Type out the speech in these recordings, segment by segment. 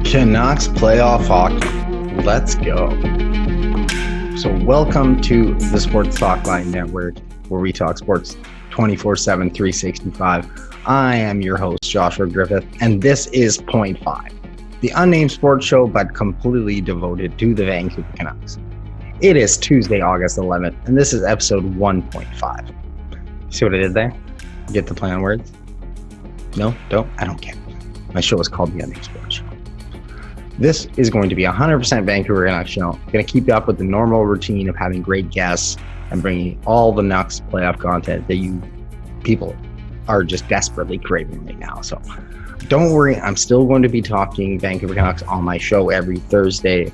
Canucks playoff hockey. Let's go. So welcome to the Sports Talk Line Network, where we talk sports 24/7, 365. I am your host, Joshua Griffith, and this is Point 5, the unnamed sports show but completely devoted to the Vancouver Canucks. It is Tuesday, August 11th, and this is episode 1.5. See what I did there? Get the play on words? No? Don't? I don't care. My show is called The Unnamed Sports Show. This is going to be a 100% Vancouver Canucks show. I'm going to keep you up with the normal routine of having great guests and bringing all the Canucks playoff content that you people are just desperately craving right now. So don't worry, I'm still going to be talking Vancouver Canucks on my show every Thursday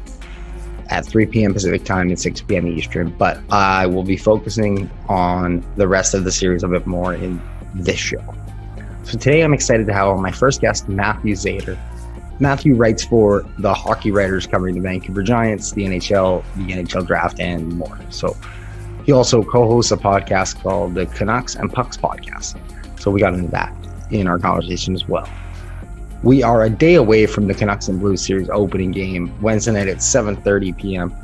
at 3 p.m. Pacific time and 6 p.m. Eastern, but I will be focusing on the rest of the series a bit more in this show. So today I'm excited to have on my first guest, Matthew Zator. Matthew writes for the hockey writers covering the Vancouver Giants, the NHL draft, and more. So he also co-hosts a podcast called the Canucks And Pucks Podcast. So we got into that in our conversation as well. We are a day away from the Canucks and Blues series opening game, Wednesday night at 7:30 p.m.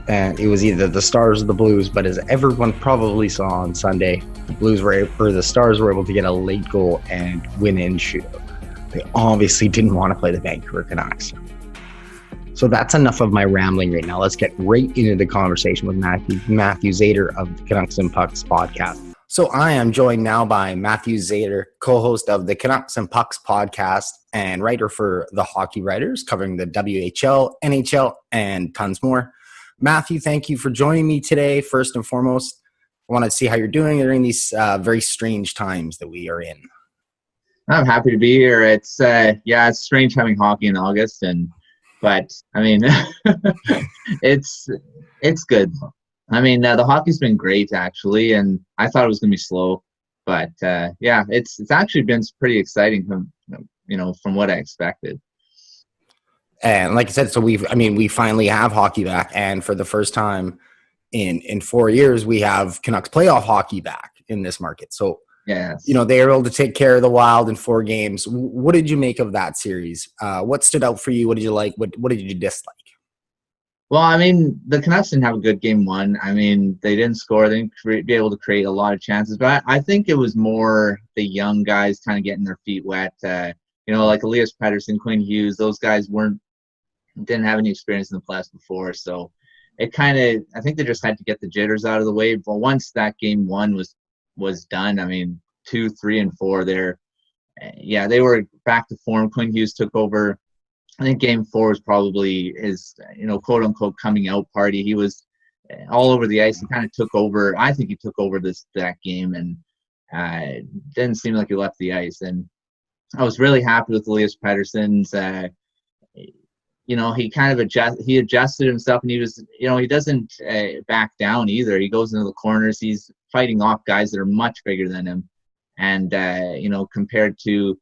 And it was either the Stars or the Blues, but as everyone probably saw on Sunday, the Stars were able to get a late goal and win in shootout. They obviously didn't want to play the Vancouver Canucks. So that's enough of my rambling right now. Let's get right into the conversation with Matthew Zator of the Canucks And Pucks Podcast. So I am joined now by Matthew Zator, co-host of the Canucks And Pucks Podcast and writer for the Hockey Writers, covering the WHL, NHL, and tons more. Matthew, thank you for joining me today. First and foremost, I want to see how you're doing during these very strange times that we are in. I'm happy to be here. It's it's strange having hockey in August, but I mean, it's good. I mean, the hockey's been great actually, and I thought it was gonna be slow, but it's actually been pretty exciting from what I expected. And like I said, so we finally have hockey back, and for the first time in 4 years, we have Canucks playoff hockey back in this market. So. Yes. They were able to take care of the Wild in 4 games. What did you make of that series? What stood out for you? What did you like? What did you dislike? Well, I mean, the Canucks didn't have a good game one. I mean, they didn't score. They didn't be able to create a lot of chances. But I think it was more the young guys kind of getting their feet wet. Like Elias Pettersson, Quinn Hughes, those guys didn't have any experience in the playoffs before. So I think they just had to get the jitters out of the way. But once that game one was done, I mean, 2, 3, and 4 there. They were back to form. Quinn Hughes took over. I think game 4 was probably his, quote unquote coming out party. He was all over the ice. He kind of took over. I think he took over that game, and didn't seem like he left the ice. And I was really happy with Elias Pettersson's. He kind of adjusted himself, and he was, he doesn't back down either. He goes into the corners. He's fighting off guys that are much bigger than him. And, compared to,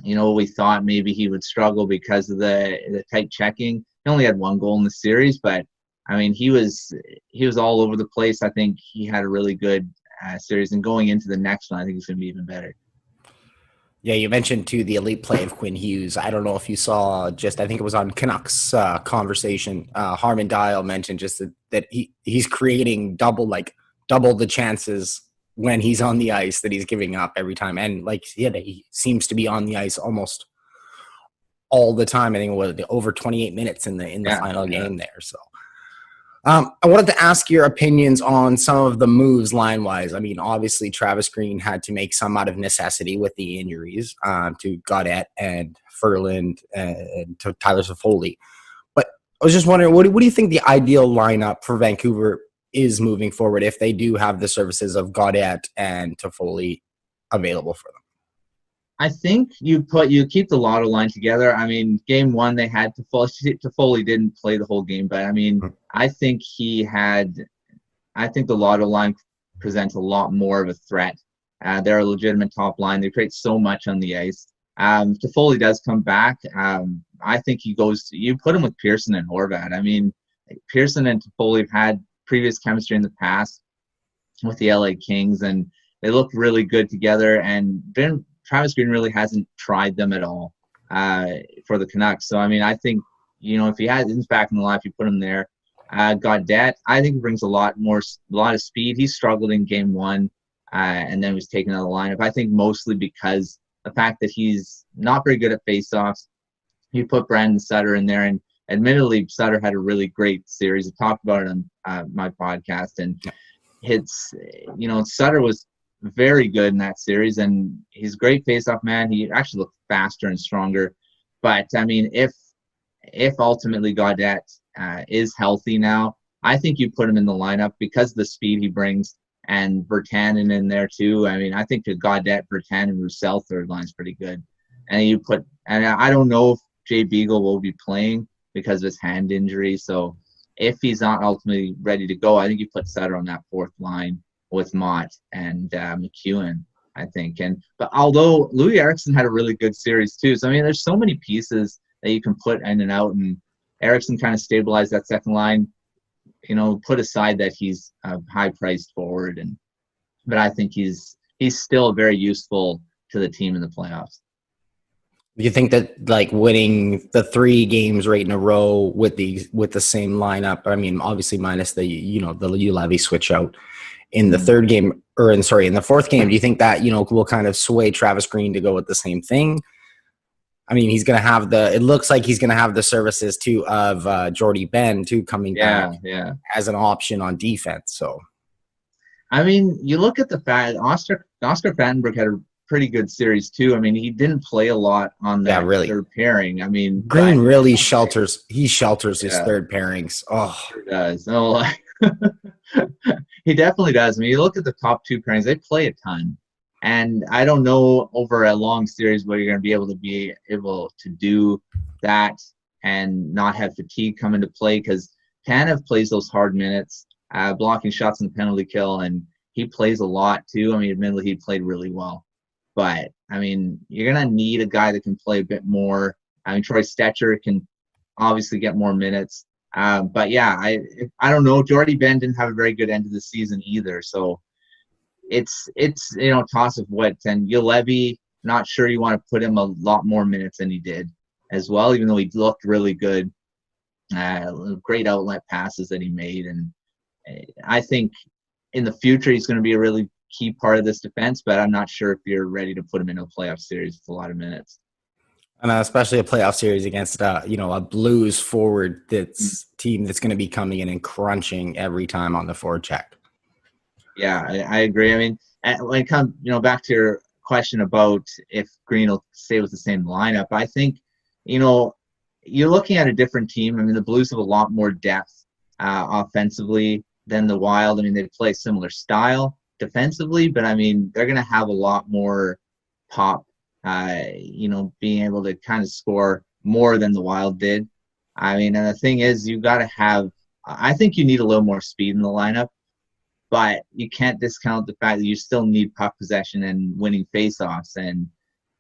we thought maybe he would struggle because of the tight checking. He only had 1 goal in the series, but I mean, he was all over the place. I think he had a really good series, and going into the next one, I think he's going to be even better. Yeah, you mentioned too the elite play of Quinn Hughes. I don't know if you saw I think it was on Canucks Conversation. Harman Dial mentioned just that he's creating double the chances when he's on the ice that he's giving up every time. And he seems to be on the ice almost all the time. I think it was over 28 minutes in the final game there. So I wanted to ask your opinions on some of the moves line-wise. I mean, obviously, Travis Green had to make some out of necessity with the injuries to Gaudette and Ferland and to Tyler Toffoli. But I was just wondering, what do you think the ideal lineup for Vancouver is moving forward if they do have the services of Gaudette and Toffoli available for them? I think you keep the Lotto line together. I mean, game 1 they had Toffoli didn't play the whole game, but I mean, I think the Lotto line presents a lot more of a threat. They're a legitimate top line. They create so much on the ice. Toffoli does come back. I think you put him with Pearson and Horvat. I mean, Pearson and Toffoli have had previous chemistry in the past with the LA Kings, and they look really good together. And Travis Green really hasn't tried them at all. for the Canucks. So, I mean, I think, if he is back in the lineup, you put him there. Gaudette, I think, brings a lot of speed. He struggled in game one, and then was taken out of the lineup. I think mostly because the fact that he's not very good at faceoffs. You put Brandon Sutter in there, and admittedly, Sutter had a really great series. I talked about it on my podcast, and Sutter was very good in that series, and he's a great faceoff man. He actually looked faster and stronger. But I mean, if ultimately Gaudette is healthy now, I think you put him in the lineup because of the speed he brings, and Virtanen in there too. I mean, I think the Gaudette, Virtanen, Roussel third line is pretty good. And I don't know if Jay Beagle will be playing because of his hand injury. So if he's not ultimately ready to go, I think you put Sutter on that fourth line with Mott and McEwen, I think. But although Louis Eriksson had a really good series too. So, I mean, there's so many pieces that you can put in and out, and Eriksson kind of stabilized that second line, put aside that he's a high-priced forward. But I think he's still very useful to the team in the playoffs. Do you think that like winning the 3 games right in a row with the same lineup? I mean, obviously minus the Ulevy switch out in the third game, or in the fourth game. Do you think that will kind of sway Travis Green to go with the same thing? I mean, he's going to have it looks like he's going to have the services too of Jordy Ben too coming back as an option on defense. So, I mean, you look at the fact Oscar Vandenberg had a pretty good series too. I mean, he didn't play a lot on that third pairing. I mean, Green really shelters his third pairings. Oh, he does. No, he definitely does. I mean, you look at the top 2 pairings; they play a ton. And I don't know over a long series where you're going to be able to do that and not have fatigue come into play, because Tanev plays those hard minutes, blocking shots in the penalty kill, and he plays a lot too. I mean, admittedly, he played really well. But, I mean, you're going to need a guy that can play a bit more. I mean, Troy Stetcher can obviously get more minutes. But, yeah, I don't know. Jordy Ben didn't have a very good end of the season either. So it's toss of wits. And Ulevy, not sure you want to put him a lot more minutes than he did as well, even though he looked really good. Great outlet passes that he made. And I think in the future he's going to be a really key part of this defense, but I'm not sure if you're ready to put him into a playoff series with a lot of minutes. And especially a playoff series against a Blues forward team that's going to be coming in and crunching every time on the forward check. Yeah, I agree. I mean, when it comes back to your question about if Green will stay with the same lineup, I think you're looking at a different team. I mean, the Blues have a lot more depth offensively than the Wild. I mean, they play a similar style defensively, but I mean, they're going to have a lot more pop, being able to kind of score more than the Wild did. I mean, and the thing is, I think you need a little more speed in the lineup, but you can't discount the fact that you still need puck possession and winning faceoffs. And,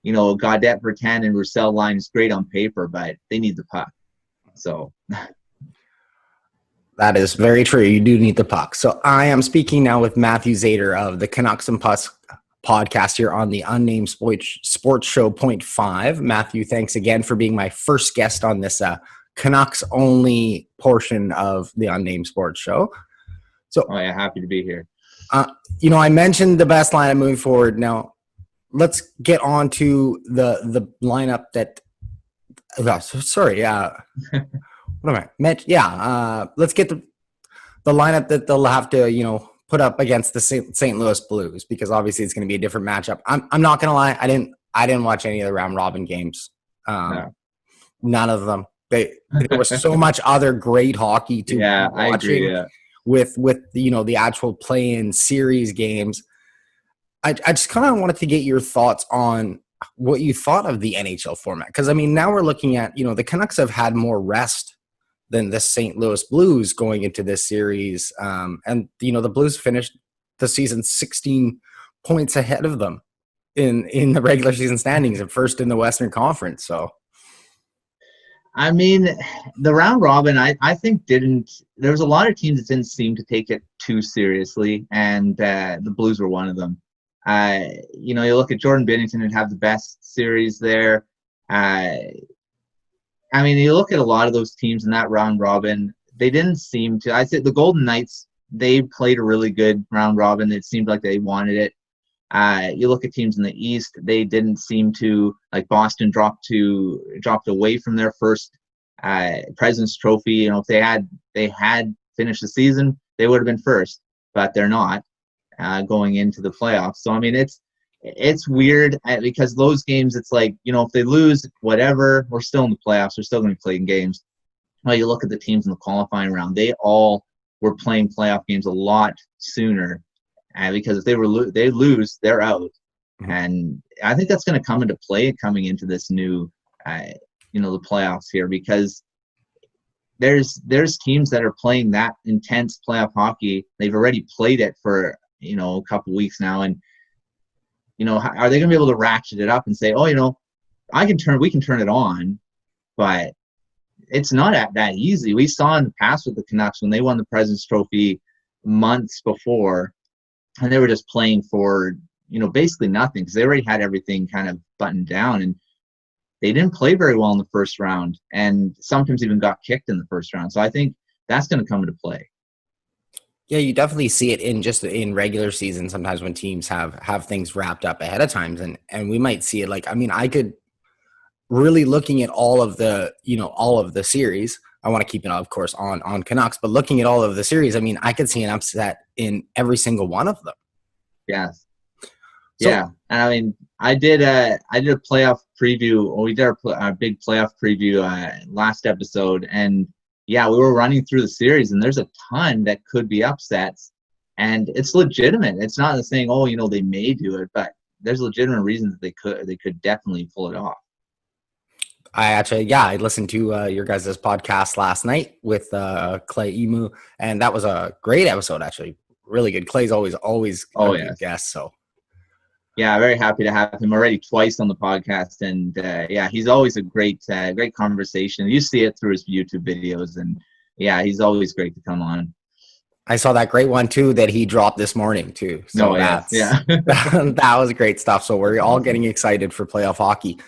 Gaudette, Virtanen, and Roussel line is great on paper, but they need the puck. So that is very true. You do need the puck. So I am speaking now with Matthew Zator of the Canucks and Pucks podcast here on the Unnamed Sports Show Point 5. Matthew, thanks again for being my first guest on this Canucks only portion of the Unnamed Sports Show. So, happy to be here. I mentioned the best lineup moving forward. Now, let's get on to the lineup that. What am I? Let's get the lineup that they'll have to put up against the St. Louis Blues, because obviously it's going to be a different matchup. I'm not going to lie, I didn't watch any of the round robin games. No. None of them. There was so much other great hockey to watching. I agree. Yeah. With the actual play-in series games. I just kind of wanted to get your thoughts on what you thought of the NHL format, because I mean, now we're looking at the Canucks have had more rest than the St. Louis Blues going into this series, and the Blues finished the season 16 points ahead of them in the regular season standings and first in the Western Conference. So. I mean, the round robin, I think there was a lot of teams that didn't seem to take it too seriously, and the Blues were one of them. You look at Jordan Binnington and have the best series there. I mean, you look at a lot of those teams in that round robin, they didn't seem to. I said the Golden Knights, they played a really good round robin. It seemed like they wanted it. You look at teams in the East, they didn't seem to, like Boston dropped away from their first President's Trophy. You know, if they had finished the season, they would have been first, but they're not going into the playoffs. So I mean, it's weird because those games, it's like, you know, if they lose, whatever, we're still in the playoffs. We're still going to be playing games. Well, you look at the teams in the qualifying round; they all were playing playoff games a lot sooner, because if they lose, they're out. Mm-hmm. And I think that's going to come into play coming into this new, the playoffs here, because there's teams that are playing that intense playoff hockey. They've already played it for a couple weeks now, and are they going to be able to ratchet it up and say, oh, we can turn it on, but it's not that easy. We saw in the past with the Canucks when they won the President's Trophy months before, and they were just playing for, basically nothing, because they already had everything kind of buttoned down, and they didn't play very well in the first round, and sometimes even got kicked in the first round. So I think that's going to come into play. Yeah, you definitely see it in regular season sometimes when teams have things wrapped up ahead of times, and we might see it. Like, I mean, I could really, looking at all of the series, I want to keep it, of course, on Canucks, but looking at all of the series, I mean, I could see an upset in every single one of them. Yes. Yeah. And I mean, I did a playoff preview, or we did our big playoff preview last episode, and yeah, we were running through the series, and there's a ton that could be upsets, and it's legitimate. It's not the saying, oh, they may do it, but there's legitimate reasons they could definitely pull it off. I listened to your guys' podcast last night with Clay Emu, and that was a great episode, actually. Really good. Clay's always a good guest, so. Yeah, very happy to have him already twice on the podcast, and he's always a great conversation. You see it through his YouTube videos, and yeah, he's always great to come on. I saw that great one too that he dropped this morning too. So that was great stuff. So we're all getting excited for playoff hockey.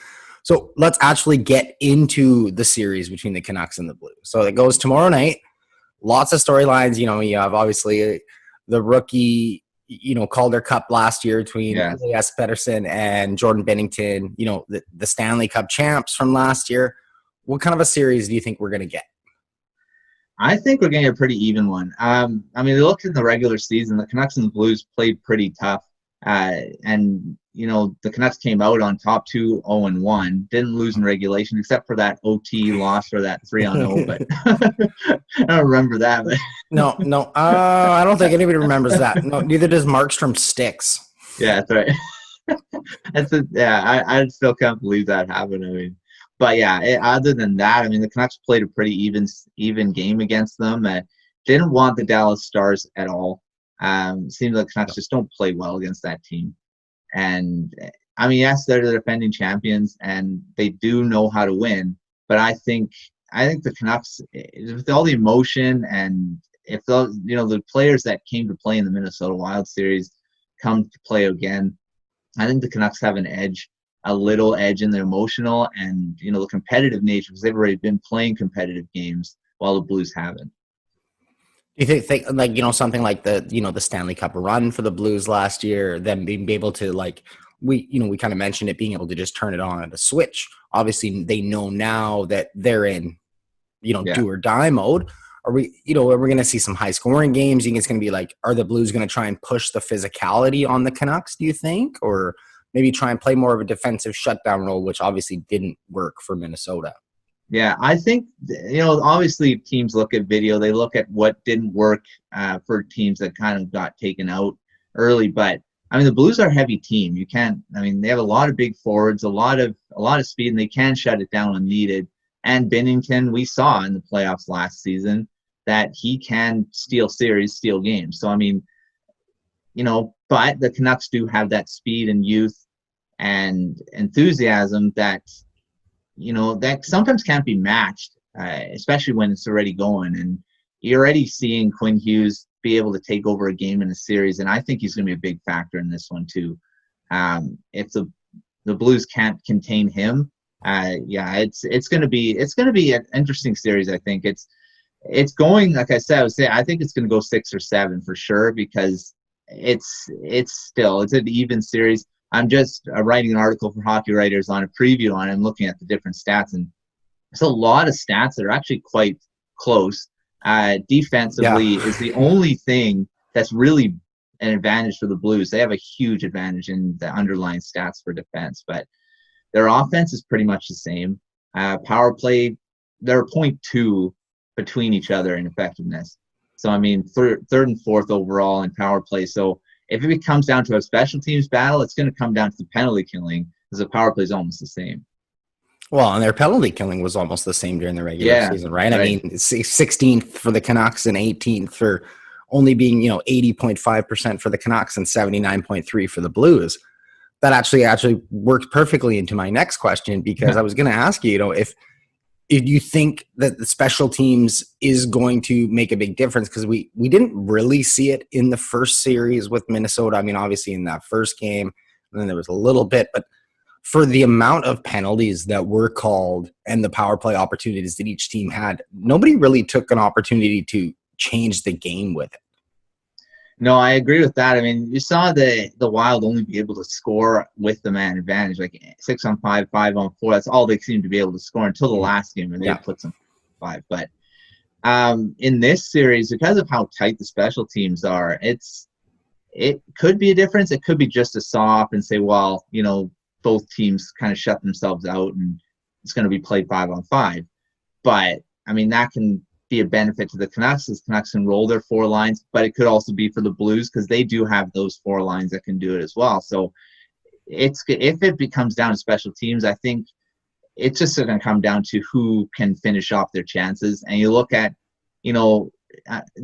So let's actually get into the series between the Canucks and the Blues. So it goes tomorrow night. Lots of storylines. You have obviously the rookie, Calder Cup last year between Elias Pettersson and Jordan Binnington, the Stanley Cup champs from last year. What kind of a series do you think we're going to get? I think we're going to get a pretty even one. I mean, they looked in the regular season, the Canucks and the Blues played pretty tough. And the Canucks came out on top 2-0-1, didn't lose in regulation except for that OT loss or that 3-0, but I don't remember that. But No, I don't think anybody remembers that. No, neither does Markstrom Sticks. Yeah, that's right. I still can't believe that happened. I mean, but yeah, other than that, I mean, the Canucks played a pretty even game against them. Didn't want the Dallas Stars at all. Seems like the Canucks just don't play well against that team. And I mean, yes, they're the defending champions and they do know how to win. But I think the Canucks, with all the emotion, and if the players that came to play in the Minnesota Wild series come to play again, I think the Canucks have a little edge in their emotional and the competitive nature, because they've already been playing competitive games while the Blues haven't. Do you think like, something like the Stanley Cup run for the Blues last year, them being able to, like, we kind of mentioned it, being able to just turn it on at a switch. Obviously they know now that they're in, do or die mode. Are we going to see some high scoring games? You think it's going to be like, are the Blues going to try and push the physicality on the Canucks, do you think? Or maybe try and play more of a defensive shutdown role, which obviously didn't work for Minnesota? Yeah, I think, obviously teams look at video. They look at what didn't work for teams that kind of got taken out early. But, I mean, the Blues are a heavy team. They have a lot of big forwards, a lot of speed, and they can shut it down when needed. And Binnington, we saw in the playoffs last season that he can steal series, steal games. So, I mean, but the Canucks do have that speed and youth and enthusiasm that sometimes can't be matched, especially when it's already going. And you're already seeing Quinn Hughes be able to take over a game in a series, and I think he's going to be a big factor in this one too. If the Blues can't contain him, Yeah, it's going to be an interesting series. I think it's going, like I said, I think it's going to go 6 or 7 for sure, because it's an even series. I'm just writing an article for Hockey Writers on a preview on it. I'm looking at the different stats, and there's a lot of stats that are actually quite close. Defensively is the only thing that's really an advantage for the Blues. They have a huge advantage in the underlying stats for defense, but their offense is pretty much the same. Power play, they're 0.2 between each other in effectiveness. So, I mean, third and fourth overall in power play. So if it comes down to a special teams battle, it's going to come down to the penalty killing, because the power play is almost the same. Well, and their penalty killing was almost the same during the regular season, right? I mean, 16th for the Canucks and 18th for only being, 80.5% for the Canucks and 79.3% for the Blues. That actually worked perfectly into my next question, because I was going to ask you, if you think that the special teams is going to make a big difference, because we didn't really see it in the first series with Minnesota. I mean, obviously in that first game, and then there was a little bit, but for the amount of penalties that were called and the power play opportunities that each team had, nobody really took an opportunity to change the game with it. No, I agree with that. I mean, you saw the Wild only be able to score with the man advantage, like 6-on-5, 5-on-4. That's all they seemed to be able to score until the last game, and they put some 5. But in this series, because of how tight the special teams are, it could be a difference. It could be just a saw up and say, well, both teams kind of shut themselves out and it's going to be played 5-on-5. But, I mean, that can be a benefit to the Canucks, as Canucks can roll their 4 lines, but it could also be for the Blues, because they do have those 4 lines that can do it as well. So if it becomes down to special teams, I think it's just going to come down to who can finish off their chances. And you look at,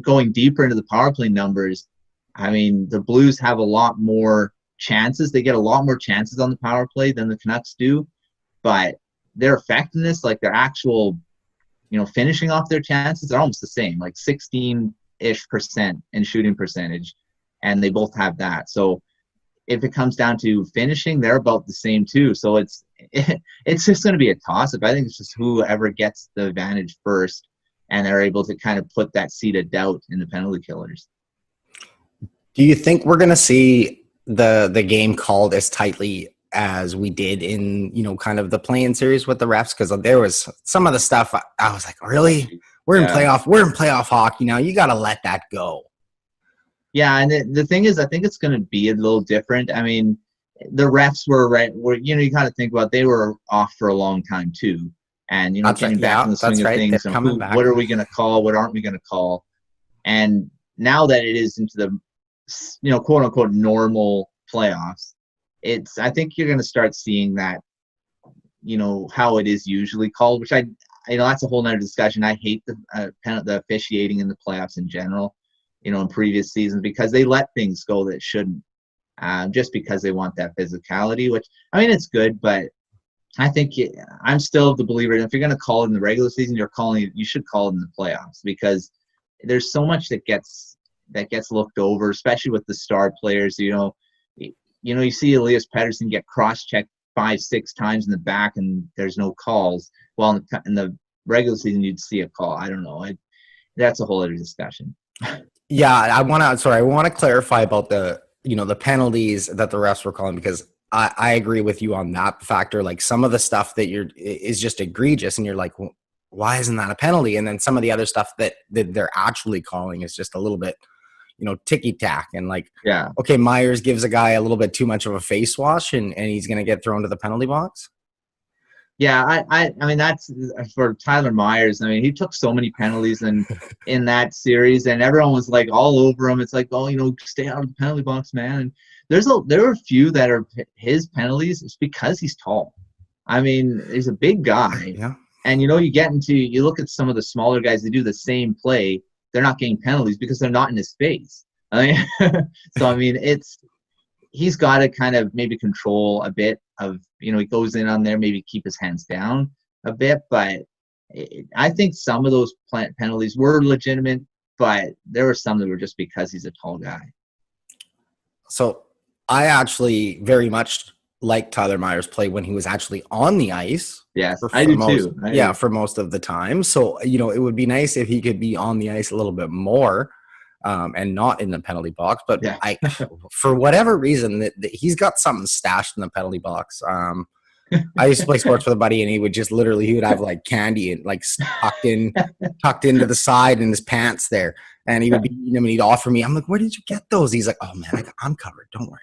going deeper into the power play numbers, I mean, the Blues have a lot more chances. They get a lot more chances on the power play than the Canucks do, but their effectiveness, like their actual, finishing off their chances, are almost the same, like 16-ish% in shooting percentage, and they both have that. So if it comes down to finishing, they're about the same too. So it's just going to be a toss-up. I think it's just whoever gets the advantage first, and they're able to kind of put that seed of doubt in the penalty killers. Do you think we're going to see the game called as tightly as we did in, kind of the play-in series with the refs? Because there was some of the stuff I was like, really? We're in playoff hockey now. You got to let that go. Yeah, and the thing is, I think it's going to be a little different. I mean, the refs were you kind of think about, they were off for a long time too. And, getting back in the swing of things, and what are we going to call? What aren't we going to call? And now that it is into the, quote unquote normal playoffs, I think you're going to start seeing that, how it is usually called, which that's a whole nother discussion. I hate the officiating in the playoffs in general, in previous seasons, because they let things go that shouldn't, just because they want that physicality, which, I mean, it's good, but I think I'm still the believer. If you're going to call it in the regular season, you should call it in the playoffs, because there's so much that gets looked over, especially with the star players. You see Elias Pettersson get cross-checked 5-6 times in the back, and there's no calls. Well, in the regular season, you'd see a call. I don't know. That's a whole other discussion. Yeah, I want to clarify about the penalties that the refs were calling, because I agree with you on that factor. Like, some of the stuff that is just egregious, and you're like, well, why isn't that a penalty? And then some of the other stuff that they're actually calling is just a little bit, ticky-tack. And okay, Myers gives a guy a little bit too much of a face wash, and he's going to get thrown to the penalty box. Yeah, I mean, that's for Tyler Myers. I mean, he took so many penalties in that series, and everyone was like all over him. It's like, oh, stay out of the penalty box, man. And there are a few that are his penalties. It's because he's tall. I mean, he's a big guy. Yeah. And, you look at some of the smaller guys, they do the same play. They're not getting penalties because they're not in his face. I mean, so, I mean, he's got to kind of maybe control a bit of, he goes in on there, maybe keep his hands down a bit. But I think some of those penalties were legitimate, but there were some that were just because he's a tall guy. So I actually very much like Tyler Myers play when he was actually on the ice. Yes, I do too. For most of the time. So, it would be nice if he could be on the ice a little bit more and not in the penalty box. But for whatever reason, that he's got something stashed in the penalty box. I used to play sports with a buddy, and he would have like candy and like tucked into the side in his pants there. And he would be eating them, and he'd offer me. I'm like, where did you get those? He's like, oh man, I'm covered. Don't worry.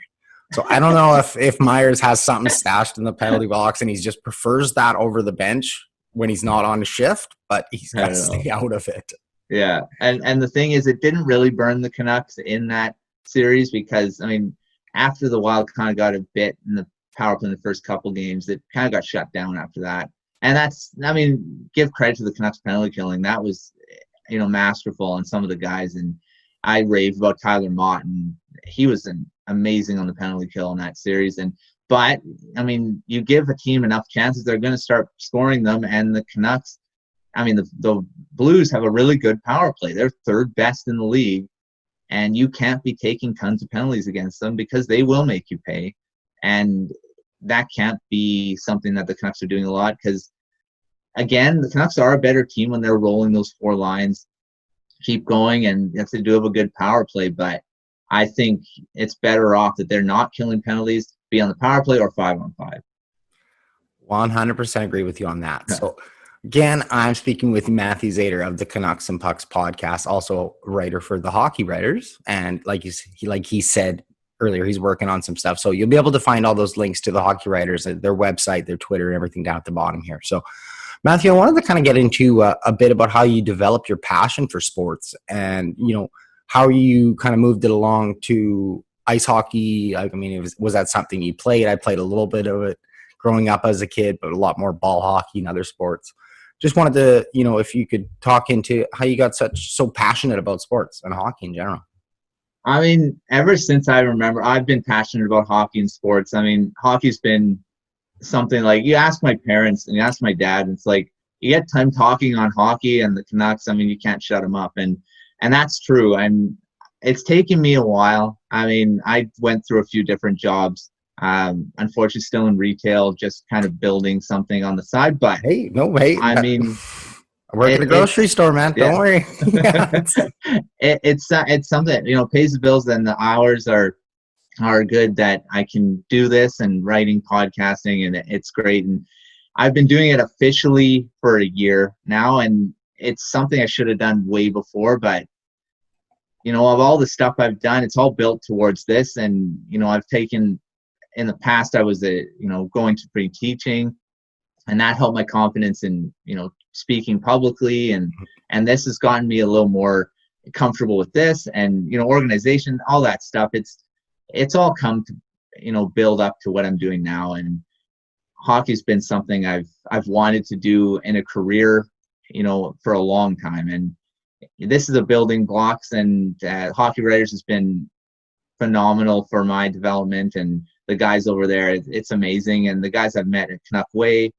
So I don't know if Myers has something stashed in the penalty box and he just prefers that over the bench when he's not on shift, but he's got to stay out of it. Yeah. And the thing is, it didn't really burn the Canucks in that series because, after the Wild kind of got a bit in the power play in the first couple games, it kind of got shut down after that. And give credit to the Canucks penalty killing. That was, masterful on some of the guys. And I raved about Tyler Mott, and he was amazing on the penalty kill in that series. But you give a team enough chances, they're going to start scoring them. And the Canucks, the Blues have a really good power play. They're third best in the league, and you can't be taking tons of penalties against them because they will make you pay. And that can't be something that the Canucks are doing a lot because, again, the Canucks are a better team when they're rolling those four lines. Keep going, and yes, they do have a good power play, but I think it's better off that they're not killing penalties, be on the power play or 5-on-5. 100% agree with you on that. So, again, I'm speaking with Matthew Zator of the Canucks and Pucks podcast, also a writer for the Hockey Writers. And like he said earlier, he's working on some stuff. So you'll be able to find all those links to the Hockey Writers, their website, their Twitter, and everything down at the bottom here. So, Matthew, I wanted to kind of get into a bit about how you developed your passion for sports and, how you kind of moved it along to ice hockey. Was that something you played? I played a little bit of it growing up as a kid, but a lot more ball hockey and other sports. Just wanted to, if you could talk into how you got so passionate about sports and hockey in general. Ever since I remember, I've been passionate about hockey and sports. Hockey's been something like, you ask my parents and you ask my dad, it's like you get time talking on hockey and the Canucks. You can't shut them up. And that's true. And it's taken me a while. I went through a few different jobs. Unfortunately, still in retail, just kind of building something on the side. But I work at a grocery store, man. Yeah. Don't worry. It's something, pays the bills, and the hours are good that I can do this and writing, podcasting, and it's great. And I've been doing it officially for a year now, and it's something I should have done way before, but of all the stuff I've done, it's all built towards this. And, I've taken, in the past, I was going to pre-teaching, and that helped my confidence in, speaking publicly. And this has gotten me a little more comfortable with this and, organization, all that stuff. It's all come to, build up to what I'm doing now. And hockey's been something I've wanted to do in a career, for a long time. And this is a building blocks, and Hockey Writers has been phenomenal for my development, and the guys over there, it's amazing. And the guys I've met at Canuck Way,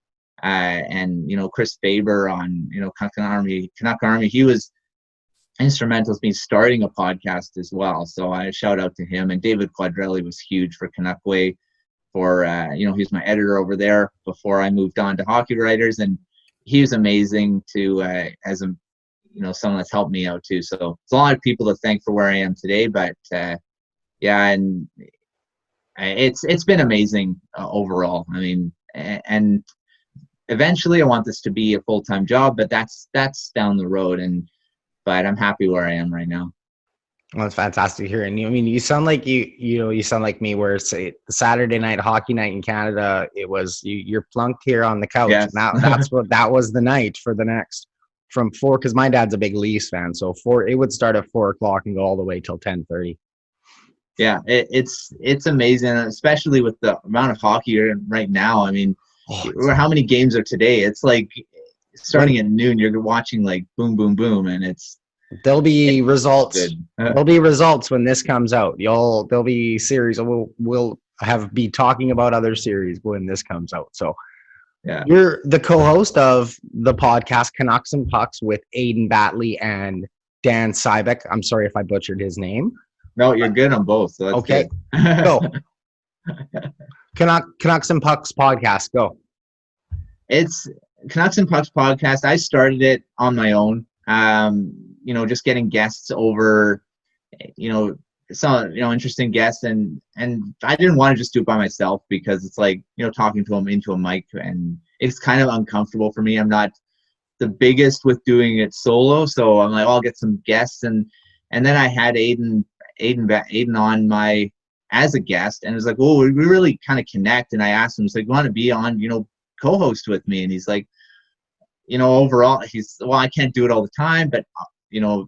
and, Chris Faber on, Canuck Army, he was instrumental in me starting a podcast as well. So I shout out to him. And David Quadrelli was huge for Canuck Way for, he's my editor over there before I moved on to Hockey Writers. And he was amazing to, as a, someone that's helped me out too. So it's a lot of people to thank for where I am today, but and it's been amazing overall. And eventually I want this to be a full-time job, but that's down the road. But I'm happy where I am right now. Well, that's fantastic to hear. And you sound like you sound like me, where it's a Saturday night hockey night in Canada. It was you're plunked here on the couch. Yes. Now that was the night for the next from 4, because my dad's a big Leafs fan. So it would start at 4:00 and go all the way till 10:30. Yeah, it's amazing, especially with the amount of hockey right now. How many games are today? It's like starting at noon, you're watching like boom, boom, boom, and there'll be results. There'll be results when this comes out. There'll be series. We'll be talking about other series when this comes out. So yeah, you're the co-host of the podcast Canucks and Pucks with Aiden Batley and Dan Cybeck. I'm sorry if I butchered his name. No, you're good on both. So that's okay. Good. Canucks and Pucks Podcast. Go. It's Canucks and Pucks Podcast. I started it on my own. Just getting guests over, some interesting guests, and I didn't want to just do it by myself because it's like talking to them into a mic, and it's kind of uncomfortable for me. I'm not the biggest with doing it solo, so I'm like, I'll get some guests, and then I had Aiden on as a guest, and it was like, well, we really kind of connect, and I asked him, it's like, you want to be on co-host with me? And he's like, overall, I can't do it all the time, but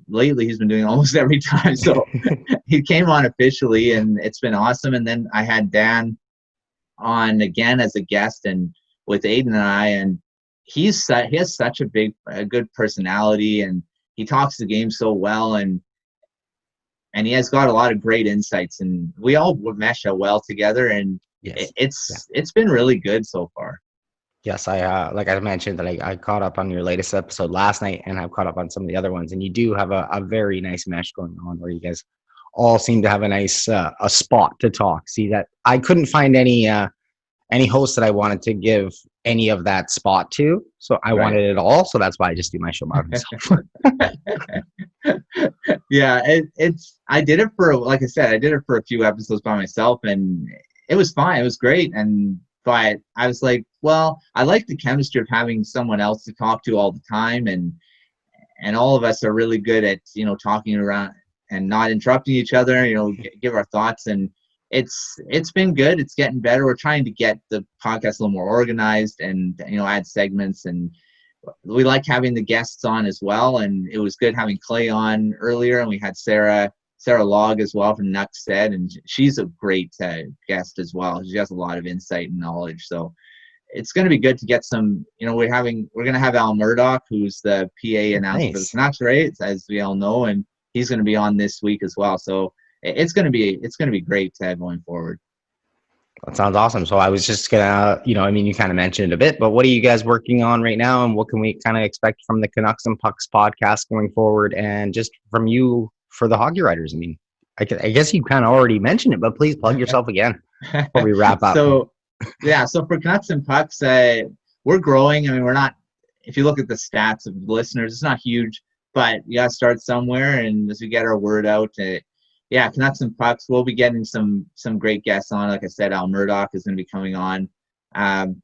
lately he's been doing it almost every time. So he came on officially, and it's been awesome. And then I had Dan on again as a guest, and with Aiden and I, and he has such a good personality, and he talks the game so well, and he has got a lot of great insights, and we all mesh well together, and yes. It's been really good so far. Yes, I like I mentioned that I caught up on your latest episode last night, and I've caught up on some of the other ones, and you do have a very nice mesh going on where you guys all seem to have a nice a spot to talk. See, that I couldn't find any host that I wanted to give any of that spot to, so I wanted it all, so that's why I just do my show by myself. Yeah, I did it for, like I said, I did it for a few episodes by myself, and it was fine. It was great, but I was like, well, I like the chemistry of having someone else to talk to all the time, and all of us are really good at talking around and not interrupting each other, give our thoughts, and it's been good. It's getting better. We're trying to get the podcast a little more organized, and add segments, and we like having the guests on as well. And it was good having Clay on earlier, and we had Sarah Log as well from Nucks Said, and she's a great guest as well. She has a lot of insight and knowledge, so it's going to be good to get some. We're going to have Al Murdoch, who's the PA announcer for the Canucks, right, as we all know, and he's going to be on this week as well. So it's going to be great going forward. That sounds awesome. So I was just gonna, you kind of mentioned it a bit, but what are you guys working on right now, and what can we kind of expect from the Canucks and Pucks podcast going forward, and just from you for the hockey writers? I guess you kind of already mentioned it, but please plug yourself again before we wrap up. So for Canucks and Pucks, we're growing. We're not. If you look at the stats of the listeners, it's not huge, but you got to start somewhere, and as we get our word out. Canucks and Pucks, we'll be getting some great guests on. Like I said, Al Murdoch is going to be coming on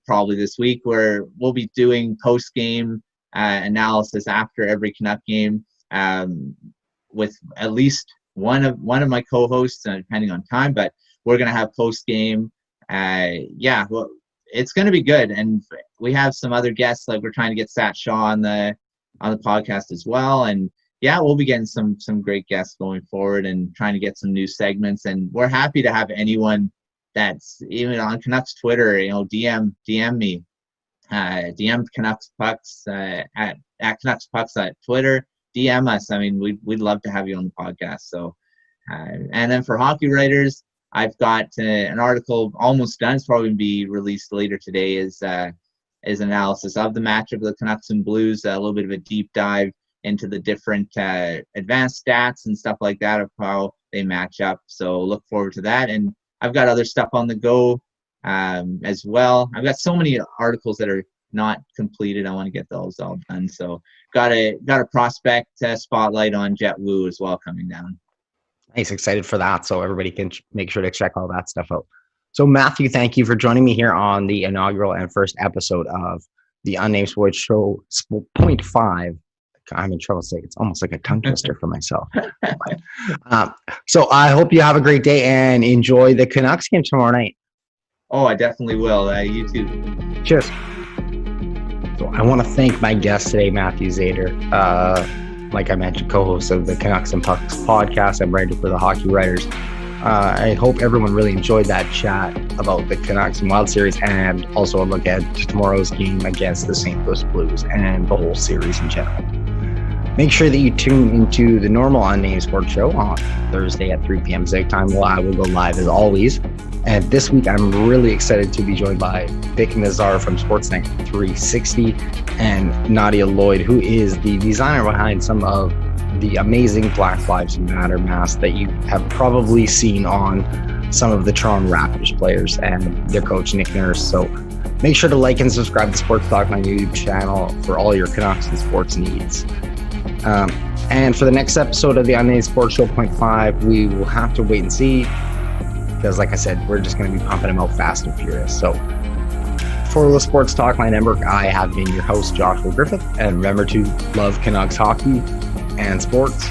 probably this week, where we'll be doing post-game analysis after every Canuck game with at least one of my co-hosts, depending on time. But we're going to have post-game. Well, it's going to be good. And we have some other guests, like we're trying to get Sat Shaw on the podcast as well. And we'll be getting some great guests going forward, and trying to get some new segments. And we're happy to have anyone that's even on Canucks Twitter, DM me, DM Canucks Pucks at Canucks Pucks at Twitter. DM us. We'd love to have you on the podcast. So, and then for hockey writers, I've got an article almost done. It's probably going to be released later today. Is analysis of the matchup of the Canucks and Blues, a little bit of a deep dive into the different advanced stats and stuff like that of how they match up. So look forward to that. And I've got other stuff on the go as well. I've got so many articles that are not completed. I want to get those all done. So got a prospect spotlight on Jet Wu as well coming down. Nice. Excited for that. So everybody can make sure to check all that stuff out. So Matthew, thank you for joining me here on the inaugural and first episode of the Unnamed Sports Show 0.5. I'm in trouble saying it's almost like a tongue twister for myself. So I hope you have a great day and enjoy the Canucks game tomorrow night. Oh, I definitely will. You too. Cheers. So I want to thank my guest today, Matthew Zator. Like I mentioned, co-host of the Canucks and Pucks podcast. I'm writer for the Hockey Writers. I hope everyone really enjoyed that chat about the Canucks and Wild Series, and also a look at tomorrow's game against the St. Louis Blues and the whole series in general. Make sure that you tune into the normal Unnamed Sports Show on Thursday at 3 p.m. Pacific time. I will go live as always. And this week, I'm really excited to be joined by Vic Nazar from Sportsnet 360 and Nadia Lloyd, who is the designer behind some of the amazing Black Lives Matter masks that you have probably seen on some of the Toronto Raptors players and their coach, Nick Nurse. So make sure to like and subscribe to Sports Talk, my YouTube channel, for all your Canucks and sports needs. And for the next episode of the Unnamed Sports Show 0.5, we will have to wait and see, because like I said, we're just going to be pumping them out fast and furious. So for the Sports Talk Line Network, I have been your host, Joshua Griffith, and remember to love Canucks hockey and sports